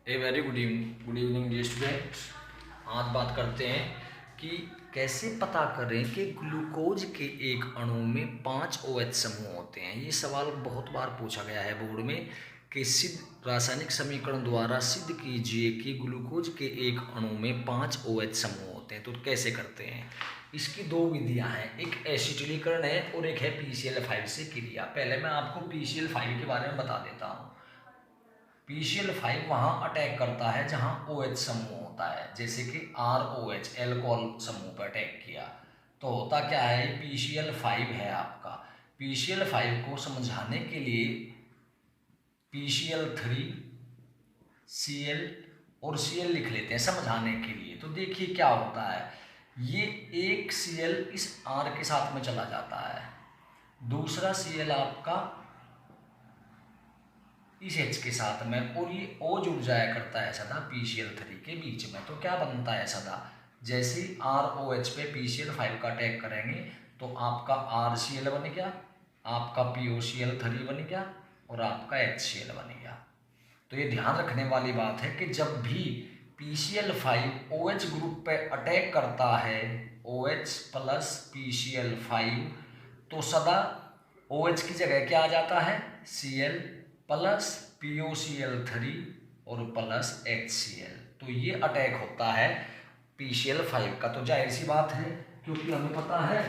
ए very good evening dear student. आज बात करते हैं कि कैसे पता करें कि ग्लूकोज के एक अणु में 5 OH समूह होते हैं। ये सवाल बहुत बार पूछा गया है बोर्ड में कि सिद्ध रासायनिक समीकरण द्वारा सिद्ध कीजिए कि ग्लूकोज के एक अणु में 5 OH समूह होते हैं। तो कैसे करते हैं? इसकी दो विधियां हैं, एक एसिटिलीकरण है और एक है PCl5 से क्रिया। पहले मैं आपको PCl5 के बारे में बता देता हूँ। PCl5 वहाँ अटैक करता है जहाँ OH समूह होता है, जैसे कि ROH एल्कोहल समूह पर अटैक किया तो होता क्या है, PCl5 है आपका। PCl5 को समझाने के लिए PCl3 Cl और Cl लिख लेते हैं समझाने के लिए। तो देखिए क्या होता है, ये एक Cl इस R के साथ में चला जाता है, दूसरा Cl आपका इस H के साथ में, और ये O जुड़ जाया करता है सदा PCl3 के बीच में। तो क्या बनता है सदा, जैसे ही ROH पे PCl5 का अटैक करेंगे तो आपका RCl बन गया, आपका POCl3 बन गया और आपका HCl बन गया। तो ये ध्यान रखने वाली बात है कि जब भी PCl5 OH ग्रुप पे अटैक करता है, OH प्लस PCl5, तो सदा OH की जगह क्या आ जाता है, Cl प्लस POCl3 और प्लस HCl। तो ये अटैक होता है PCl5 का। तो जाहिर सी बात है, क्योंकि हमें पता है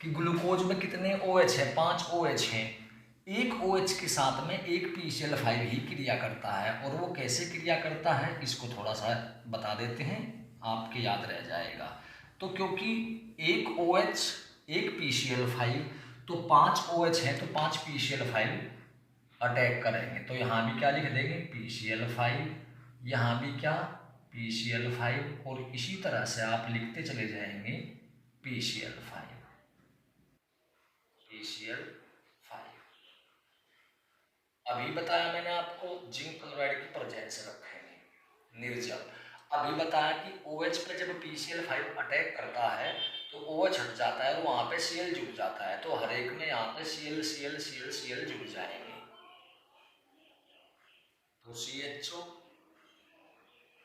कि ग्लूकोज में कितने OH है, 5 OH हैं। एक OH के साथ में एक PCl5 ही क्रिया करता है, और वो कैसे क्रिया करता है इसको थोड़ा सा बता देते हैं, आपके याद रह जाएगा। तो क्योंकि एक OH एक PCl5, तो 5 OH है तो 5 PCl5 अटैक करेंगे। तो यहाँ भी क्या लिख देंगे, PCl5, यहाँ भी क्या, PCl5, और इसी तरह से आप लिखते चले जाएंगे PCl5। अभी बताया मैंने आपको जिंक क्लोराइड की प्रेजेंस रखेंगे निर्जल। अभी बताया कि OH पे जब PCl5 अटैक करता है तो OH हट जाता है और वहां पे Cl जुड़ जाता है। तो हर एक में यहाँ पे Cl Cl Cl Cl जुड़ जाएंगे। तो CHO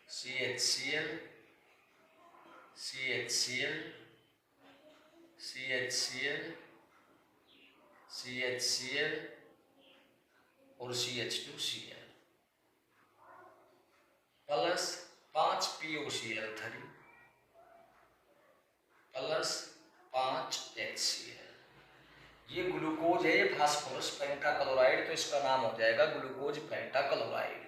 CHCl CHCl CHCl CHCl और CH2Cl plus 5 POCl3 plus 5 HCl। ये ग्लूकोज है, ये फास्फोरस पेंटाक्लोराइड, तो इसका नाम हो जाएगा ग्लूकोज पेंटाक्लोराइड।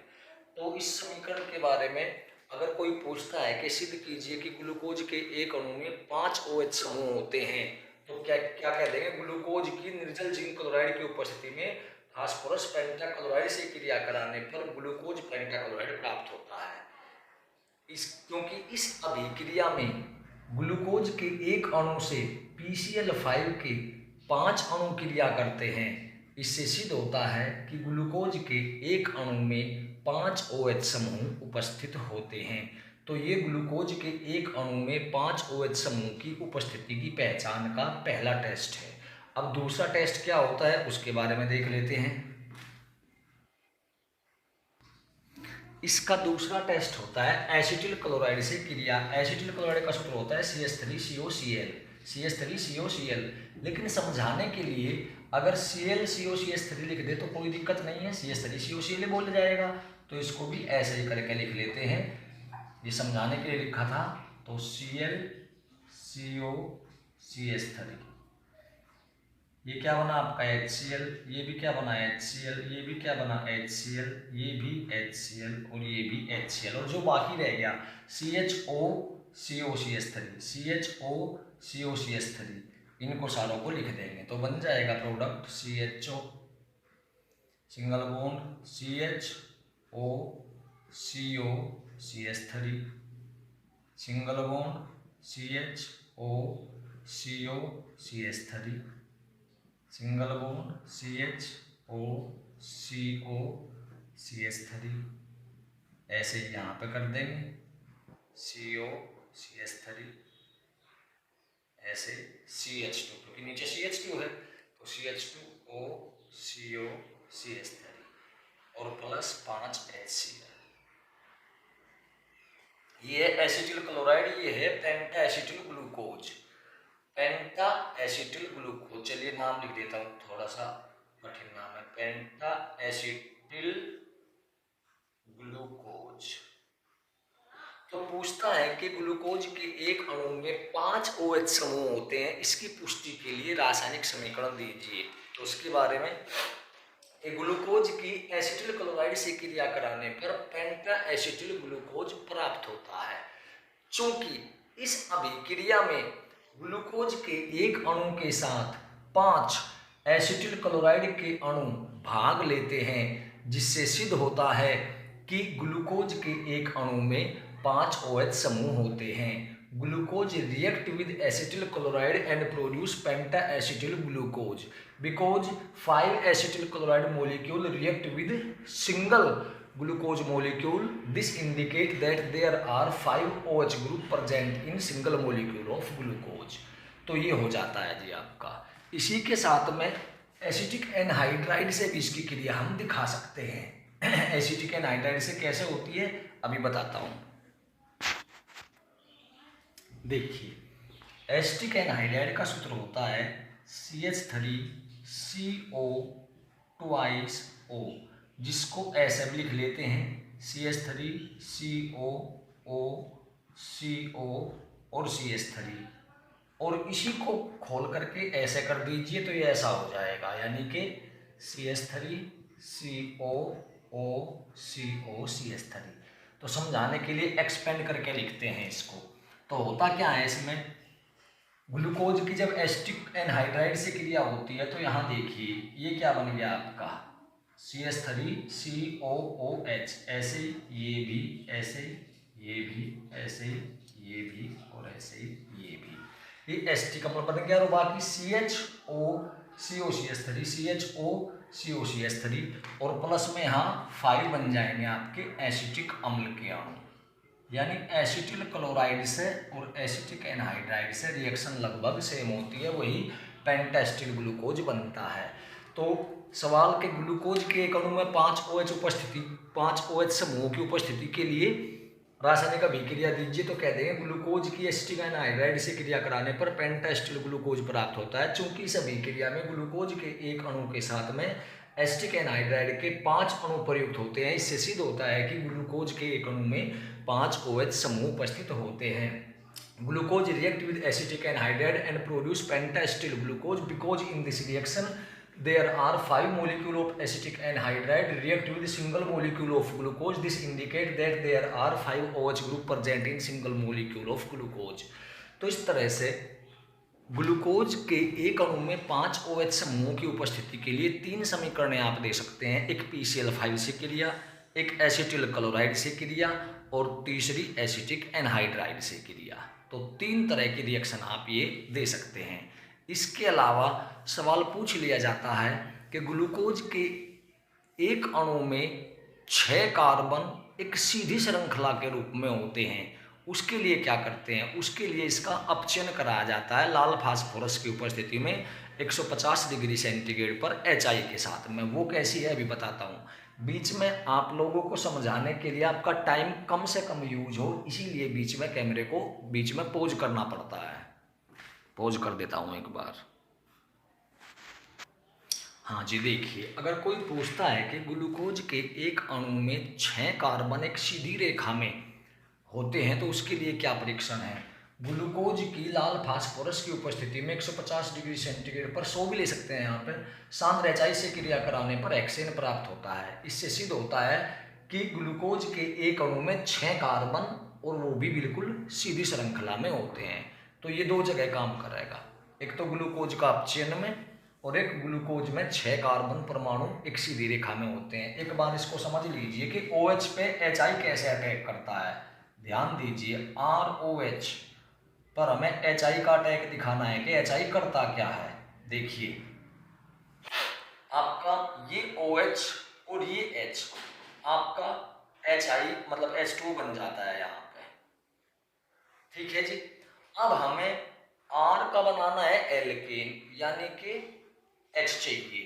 तो इस समीकरण के बारे में अगर कोई पूछता है कि सिद्ध कीजिए कि ग्लूकोज के एक अणु में 5 OH समूह होते हैं, तो क्या क्या कह देंगे, ग्लूकोज की निर्जल जिंक क्लोराइड की उपस्थिति में फास्फोरस पेंटाक्लोराइड से क्रिया कराने पर ग्लूकोज पेंटाक्लोराइड प्राप्त होता है। क्योंकि इस अभिक्रिया में ग्लूकोज के एक अणु से PCl5 के 5 अणु क्रिया करते हैं। इससे सिद्ध होता है कि ग्लूकोज के एक अणु में 5 OH समूह उपस्थित होते हैं। तो ये ग्लूकोज के एक अणु में 5 OH समूह की उपस्थिति की पहचान का पहला टेस्ट है। अब दूसरा टेस्ट क्या होता है उसके बारे में देख लेते हैं। इसका दूसरा टेस्ट होता है एसिटिल क्लोराइड से क्रिया। एसिटिल क्लोराइड का सूत्र होता है CH3COCl, CH3COCl। लेकिन समझाने के लिए अगर ClCOCH3 लिख दे तो कोई दिक्कत नहीं है, CH3COCl बोल जाएगा। तो इसको भी ऐसे ही करके लिख लेते हैं, ये समझाने के लिए लिखा था। तो ClCOCH3, ये क्या बना आपका HCl, ये भी क्या बना HCl, ये भी क्या बना HCl, ये भी HCl और ये भी HCl, और जो बाकी रह गया CHOCOCH3, इनको सारों को लिख देंगे तो बन जाएगा product CHO single bond CHOCOCH3 single bond CHOCOCH3 single bond CHOCOCH3, ऐसे ही यहाँ पे कर देंगे COCH3, ऐसे CH2, क्योंकि नीचे CH2 है तो CH2OCOCH3 और प्लस 5 HCl। ये है एसिटिल क्लोराइड, ये है पेंटा एसिटिल ग्लूकोज। पेंटा एसिटिल ग्लूकोज, चलिए नाम लिख देता हूँ, थोड़ा सा कठिन नाम है, पेंटा एसिटिल ग्लूकोज। तो पूछता है कि ग्लूकोज के एक अणु में 5 OH समूह होते हैं, इसकी पुष्टि के लिए रासायनिक समीकरण दीजिए। तो उसके बारे में, ग्लूकोज की एसिटिल क्लोराइड से क्रिया कराने पर पेंटा एसिटिल ग्लूकोज प्राप्त होता है। चूंकि इस अभिक्रिया में ग्लूकोज के एक अणु के साथ 5 एसिटिल क्लोराइड के अणु भाग लेते हैं, जिससे सिद्ध होता है कि ग्लूकोज के एक अणु में 5 OH समूह होते हैं। Glucose react with acetyl chloride and produce penta acetyl glucose because 5 acetyl chloride molecule react with single glucose molecule. This indicate that there are 5 OH group present in single molecule of glucose. तो ये हो जाता है जी आपका। इसी के साथ में एसिटिक एनहाइड्राइड से भी इसकी क्रिया हम दिखा सकते हैं। एसिटिक एनहाइड्राइड से कैसे होती है अभी बताता हूँ। देखिए, एसिटिक एनहाइड्राइड का सूत्र होता है CH3CO2O, जिसको ऐसे भी लिख लेते हैं CH3COO और CH3, और इसी को खोल करके ऐसे कर दीजिए तो ये ऐसा हो जाएगा, यानी कि CH3COO तो समझाने के लिए एक्सपेंड करके लिखते हैं इसको। तो होता क्या है, इसमें ग्लूकोज की जब एसिटिक एनहाइड्राइड से क्रिया होती है तो यहाँ देखिए ये क्या बन गया आपका CH3COOH, ऐसे ये भी, ऐसे ये भी, ऐसे ये भी और ऐसे ये भी, ये एसिटिक अम्ल बन गया। और बाकी CHO और प्लस में यहाँ 5 बन जाएंगे आपके एसिटिक अम्ल के अणु। यानी एसिटिल क्लोराइड से और एसिटिक एनहाइड्राइड से रिएक्शन लगभग सेम होती है, वही पेंटाएसिटिल ग्लूकोज बनता है। तो सवाल के ग्लूकोज के एक अणु में 5 OH समूह की उपस्थिति के लिए रासायनिक अभिक्रिया दीजिए, तो कह देंगे ग्लूकोज की एसिटिक एनहाइड्राइड से क्रिया कराने पर पेंटाएसिटिल ग्लूकोज प्राप्त होता है। चूंकि इस अभिक्रिया में ग्लूकोज के एक अणु के साथ में एसिटिक एनहाइड्राइड के 5 अणु प्रयुक्त होते हैं, इससे सिद्ध होता है कि ग्लूकोज के एक अणु में 5 OH समूह उपस्थित होते हैं। Glucose react with acetic anhydride and produce pentaacetyl glucose because in this reaction there are 5 molecule of acetic anhydride react with single molecule of glucose. This indicate that there are 5 OH group present in single molecule of glucose. तो इस तरह से glucose के एक अणु में 5 OH समूहों की उपस्थिति के लिए 3 समीकरण आप दे सकते हैं, एक PCl5 से क्रिया, एक एसिटिल क्लोराइड से क्रिया और तीसरी एसिटिक एनहाइड्राइड से क्रिया। तो 3 तरह की रिएक्शन आप ये दे सकते हैं। इसके अलावा सवाल पूछ लिया जाता है कि ग्लूकोज के एक अणु में 6 कार्बन एक सीधी श्रृंखला के रूप में होते हैं, उसके लिए क्या करते हैं, उसके लिए इसका अपचयन कराया जाता है लाल फास्फोरस की उपस्थिति में 150 डिग्री सेंटीग्रेड पर HI के साथ में। वो कैसी है अभी बताता हूँ। बीच में आप लोगों को समझाने के लिए आपका टाइम कम से कम यूज हो, इसीलिए बीच में कैमरे को बीच में पॉज करना पड़ता है। पॉज कर देता हूँ एक बार। हाँ जी, देखिए, अगर कोई पूछता है कि ग्लूकोज के एक अणु में 6 कार्बन एक सीधी रेखा में होते हैं तो उसके लिए क्या परीक्षण है। ग्लूकोज की लाल फास्फोरस की उपस्थिति में 150 डिग्री सेंटीग्रेड पर 100 भी ले सकते हैं यहाँ पर शांत HI से क्रिया कराने पर हेक्सेन प्राप्त होता है। इससे सिद्ध होता है कि ग्लूकोज के एक अणु में 6 कार्बन और वो भी बिल्कुल सीधी श्रृंखला में होते हैं। तो ये 2 जगह काम करेगा, एक तो ग्लूकोज का अपचयन में और एक ग्लूकोज में 6 कार्बन परमाणु एक सीधी रेखा में होते हैं। एक बार इसको समझ लीजिए कि OH पे HI कैसे अटैक करता है। ध्यान दीजिए, ROH पर हमें HI का अटैक दिखाना है कि HI करता क्या है। देखिए, आपका ये OH और ये H आपका HI मतलब H2 बन जाता है यहाँ पे, ठीक है जी। अब हमें R का बनाना है एल्केन, यानी कि H चाहिए,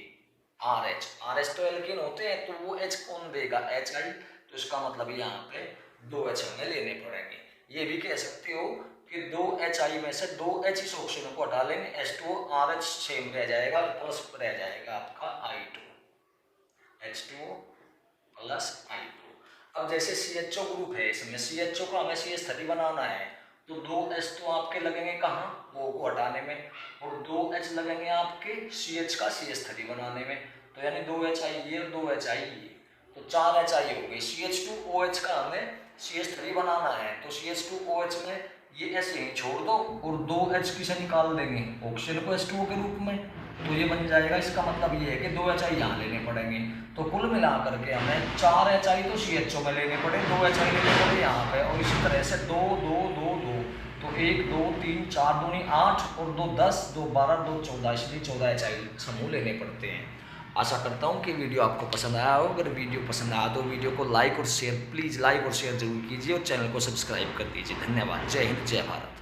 RH तो एल्केन होते हैं, तो वो H कौन देगा, HI। तो इसका मतलब यहाँ पे 2 H हमें लेने पड़ेंगे। ये भी कह सकते हो कि 2 HI में से 2 H इस ऑक्सीजन को हटा लेंगे, H2O RH सेम रह जाएगा, प्लस रह जाएगा आपका I2, H2O प्लस I2। अब जैसे CHO ग्रुप है, इसमें CHO को हमें CH3 बनाना है, तो 2H तो आपके लगेंगे कहाँ, O को हटाने में, और 2H लगेंगे आपके CH का CH3 बनाने में। तो यानी 2HI ये और 2HI ये, तो 4HI हो गई। CH2OH का हमें CH3 बनाना है, तो CH2OH में ये H यहीं छोड़ दो और 2H किसे निकाल देंगे, ऑक्सीजन को H2O के रूप में, तो ये बन जाएगा। इसका मतलब ये है कि 2HI यहाँ लेने पड़ेंगे। तो कुल मिलाकर के हमें 4HI तो CHO में लेने पड़े, 2HI लेने पड़े यहाँ पे, और इसी तरह से 2 2 2 2, तो 1 2 3 4 दूनी 8 और 2 10 2 12 2 14, इसलिए 14HI समूह लेने पड़ते हैं। आशा करता हूँ कि वीडियो आपको पसंद आया हो। अगर वीडियो पसंद आया तो वीडियो को लाइक और शेयर, प्लीज़ लाइक और शेयर जरूर कीजिए, और चैनल को सब्सक्राइब कर दीजिए। धन्यवाद। जय हिंद, जय भारत।